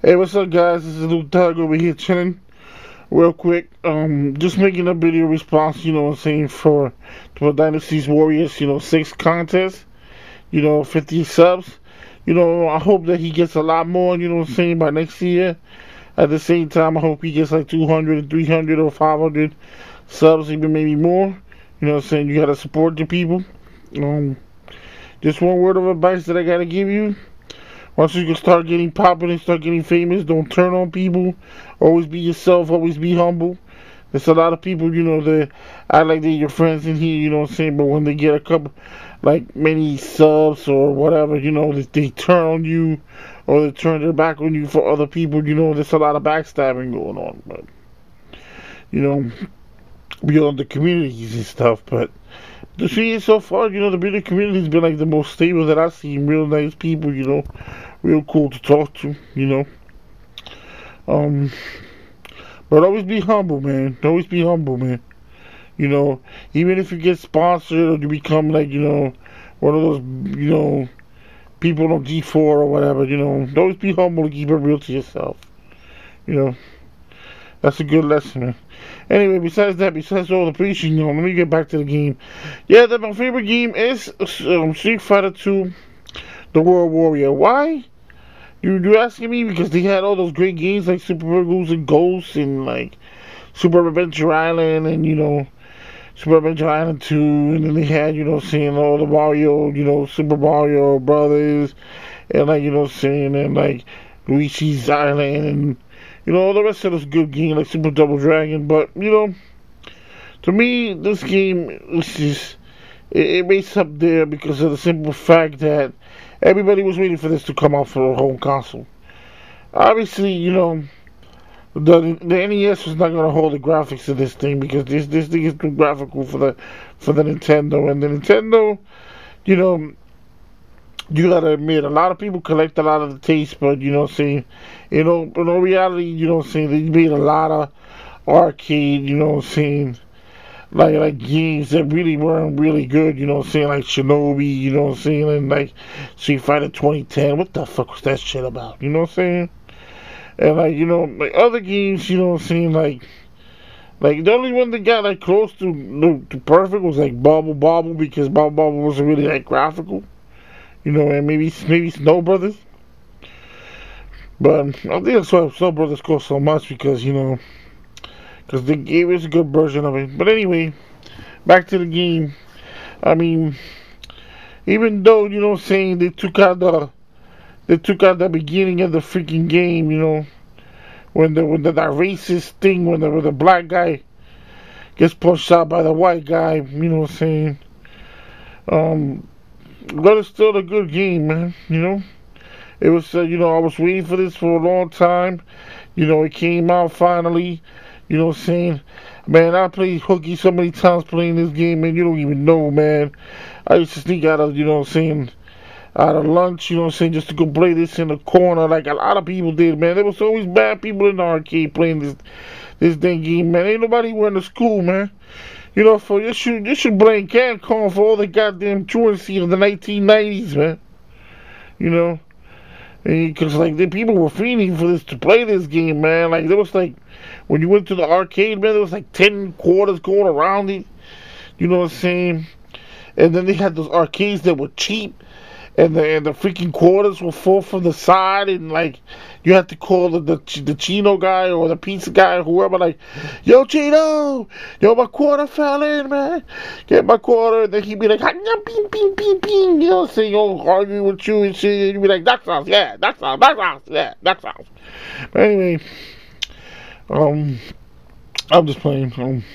Hey, what's up, guys? This is Lou Thug over here chilling. Real quick, just making a video response, you know what I'm saying, for Dynasty's Warriors, 6 contest, 50 subs. I hope that he gets a lot more, you know what I'm saying, by next year. At the same time, I hope he gets like 200, 300, or 500 subs, even maybe more. You know what I'm saying? You gotta support the people. Um, just one word of advice that I gotta give you. Once you can start getting popular, start getting famous, don't turn on people. Always be yourself, always be humble. There's a lot of people, that act like they're your friends in here, you know what I'm saying? But when they get a couple, like many subs or whatever, they turn on you or they turn their back on you for other people, there's a lot of backstabbing going on. But, beyond the communities and stuff. But the thing is, so far, the beauty community's been like the most stable that I've seen. Real nice people, real cool to talk to, Um, but always be humble, man. Always be humble, man. Even if you get sponsored or you become like, one of those, people on G4 or whatever, always be humble and keep it real to yourself. You know, that's a good lesson, man. Anyway, besides all the preaching, let me get back to the game. Yeah, my favorite game is Street Fighter 2, The World Warrior. Why? You're asking me? Because they had all those great games like Super Burgos and Ghosts and like Super Adventure Island and Super Adventure Island 2, and then they had, saying all the Mario, Super Mario Brothers, and like, saying, and like Luigi's Island, and all the rest of those good games like Super Double Dragon. But to me, this game is just it makes up there because of the simple fact that everybody was waiting for this to come out for a home console. Obviously, the NES was not gonna hold the graphics of this thing because this thing is too graphical for the Nintendo. And the Nintendo, you gotta admit, a lot of people collect a lot of the taste, but in all reality, they made a lot of arcade, like games that really weren't really good, like Shinobi, and like Street Fighter 2010. What the fuck was that shit about? You know what I'm saying? And like, like other games, like the only one that got like close to perfect was like Bubble Bobble, because Bubble Bobble wasn't really that graphical. And maybe Snow Brothers. But I think that's why Snow Brothers cost so much, because because they gave us a good version of it. But anyway, back to the game. I mean, even though they took out the beginning of the freaking game, when that racist thing, when the black guy gets punched out by the white guy, but it's still a good game, man. It was, I was waiting for this for a long time. It came out finally. Man, I played hooky so many times playing this game, man. You don't even know, man. I used to sneak out of, out of lunch, just to go play this in the corner like a lot of people did, man. There was always bad people in the arcade playing this dang game, man. Ain't nobody went to school, man. For you should blame Capcom for all the goddamn truancy of the 1990s, man. Because like the people were fiending for this to play this game, man. Like there was like when you went to the arcade, man, there was like 10 quarters going around it. You know what I'm saying? And then they had those arcades that were cheap, and the freaking quarters were full from the side, and like you had to call the Chino guy or the pizza guy or whoever, like, yo Chino, yo, my quarter fell in, man, get my quarter. And then he'd be like, ping ping ping ping, saying, arguing with you and shit. And you'd be like, that sounds, yeah, that sounds, yeah, that sounds. But anyway, I'm just playing.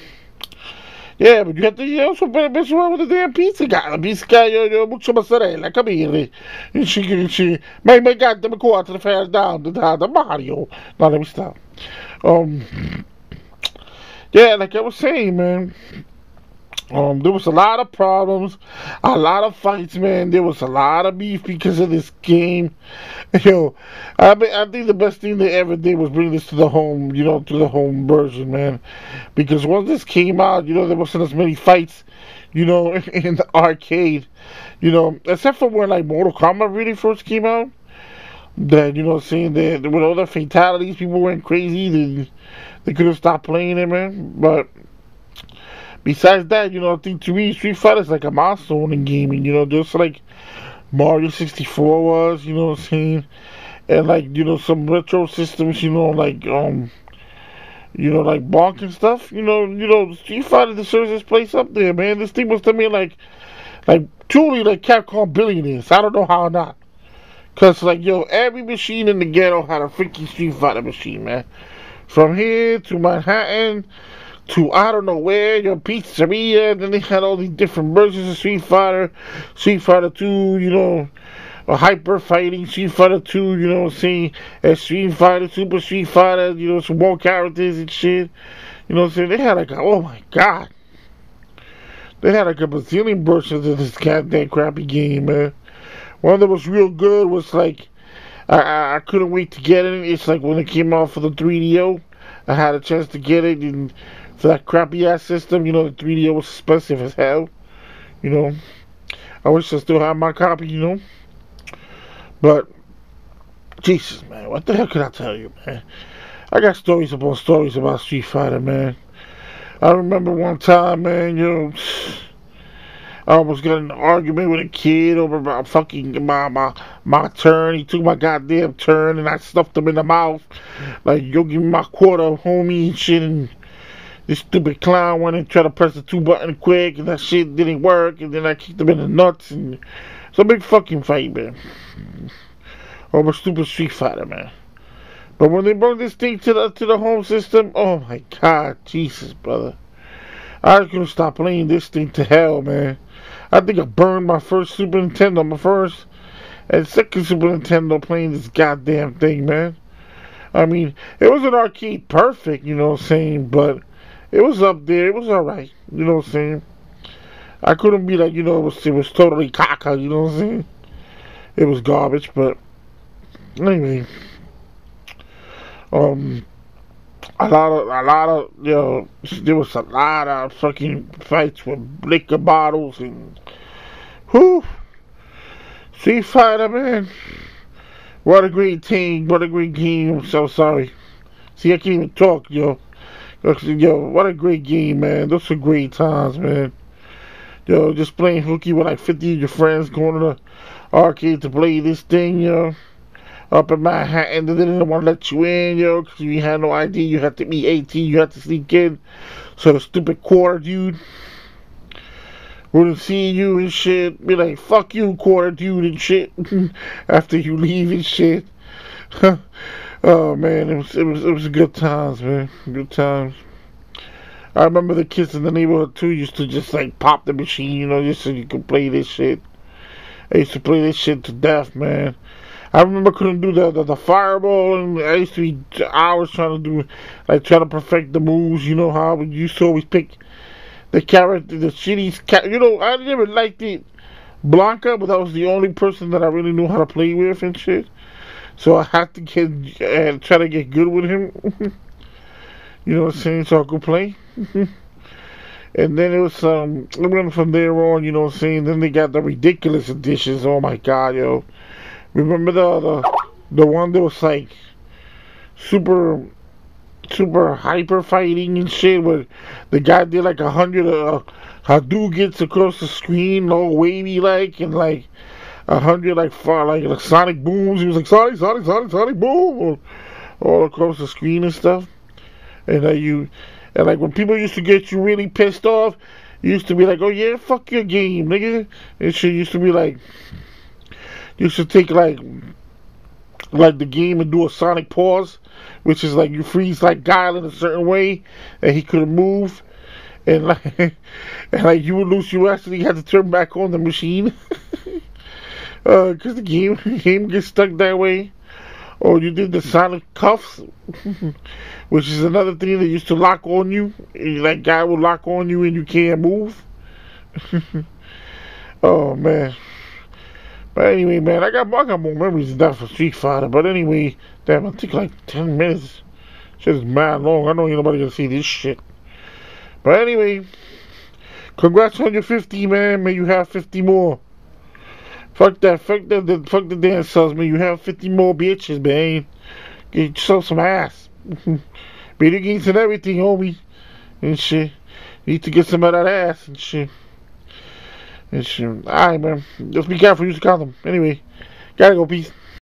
Yeah, but you have to also mess around with the damn pizza guy. The pizza guy, yo, mucho mozzarella, capire? And she, my God, let me go out to the fast down, the Mario. Now, let me stop. Yeah, like I was saying, man, there was a lot of problems, a lot of fights, man. There was a lot of beef because of this game. I think the best thing they ever did was bring this to the home, to the home version, man. Because once this came out, there wasn't as many fights, in the arcade, except for when like Mortal Kombat really first came out. that, you know what I'm saying, that with all the fatalities, people went crazy. They could have stopped playing it, man. But besides that, you know, I think to me, Street Fighter is like a milestone in gaming, you know, just like Mario 64 was, you know what I'm saying? And like, you know, some retro systems, you know, like Bonk and stuff, Street Fighter deserves this place up there, man. This thing was to me like truly like Capcom billionaires. I don't know how not. Cause like yo, every machine in the ghetto had a freaking Street Fighter machine, man. From here to Manhattan to I don't know where, your pizzeria. Then they had all these different versions of Street Fighter 2, you know, a hyper fighting Street Fighter 2, you know what I'm saying, and Street Fighter, Super Street Fighter, you know, some more characters and shit. You know what I'm saying? They had like oh my god. They had like a bazillion versions of this goddamn crappy game, man. One that was real good was like I couldn't wait to get it. It's like when it came out for the 3DO, I had a chance to get it, and for that crappy ass system, you know, the 3DO was expensive as hell. You know, I wish I still had my copy, you know. But Jesus, man, what the hell can I tell you, man? I got stories upon stories about Street Fighter, man. I remember one time, man, you know, I almost got in an argument with a kid over about fucking my turn. He took my goddamn turn and I stuffed him in the mouth. Like, yo, give me my quarter, homie, and shit. And this stupid clown went and tried to press the 2 button quick, and that shit didn't work. And then I kicked him in the nuts. And it's a big fucking fight, man. Over stupid Street Fighter, man. But when they brought this thing to the home system, oh my god, Jesus, brother. I couldn't stop playing this thing to hell, man. I think I burned my first Super Nintendo, my first and second Super Nintendo playing this goddamn thing, man. I mean, it wasn't arcade perfect, you know what I'm saying, but it was up there. It was alright, you know what I'm saying. I couldn't be like, you know, it was totally caca, you know what I'm saying. It was garbage, but anyway, a lot of, you know, there was a lot of fucking fights with liquor bottles and, whew, Street Fighter, man. What a great thing, what a great game. I'm so sorry. See, I can't even talk, yo. Yo, what a great game, man. Those are great times, man. Yo, just playing hooky with like 50 of your friends, going to the arcade to play this thing, yo. Up in Manhattan, they didn't want to let you in, yo, because you had no ID. You had to be 18, you had to sneak in. So the stupid quarter dude wouldn't see you and shit. Be like, fuck you, quarter dude and shit. After you leave and shit. Oh man, it was good times, man. Good times. I remember the kids in the neighborhood too used to just like pop the machine, you know, just so you could play this shit. I used to play this shit to death, man. I remember I couldn't do the fireball, and I used to be hours trying to perfect the moves. You know how we used to always pick the character, the shitty, you know, I never liked it, Blanca, but that was the only person that I really knew how to play with and shit. So I had to try to get good with him. You know what I'm saying? So I could play. And then it was it went from there on. You know what I'm saying? Then they got the ridiculous editions. Oh my god, yo. Remember the one that was like super hyper fighting and shit, where the guy did like 100 Hadoukens across the screen, all wavy like, and like 100 like sonic booms. He was like sonic boom all across the screen and stuff. And like when people used to get you really pissed off, you used to be like, oh yeah, fuck your game, nigga. And shit used to be like. You should take like the game and do a sonic pause, which is like you freeze like Guile in a certain way, and he couldn't move, and like you would lose. You actually had to turn back on the machine, because the game gets stuck that way. Or you did the sonic cuffs, which is another thing that used to lock on you. That guy will lock on you and you can't move. Oh man. But anyway, man, I got more memories than that for Street Fighter. But anyway, damn, I think like 10 minutes. Shit is mad long. I know ain't nobody gonna see this shit. But anyway, congrats on your 50, man. May you have 50 more. Fuck that. Fuck the dance salesman. You have 50 more bitches, man. Get yourself some ass. Video games and everything, homie. And shit. You need to get some of that ass and shit. And shit. Alright, man. Just be careful. Use a condom. Anyway. Gotta go. Peace.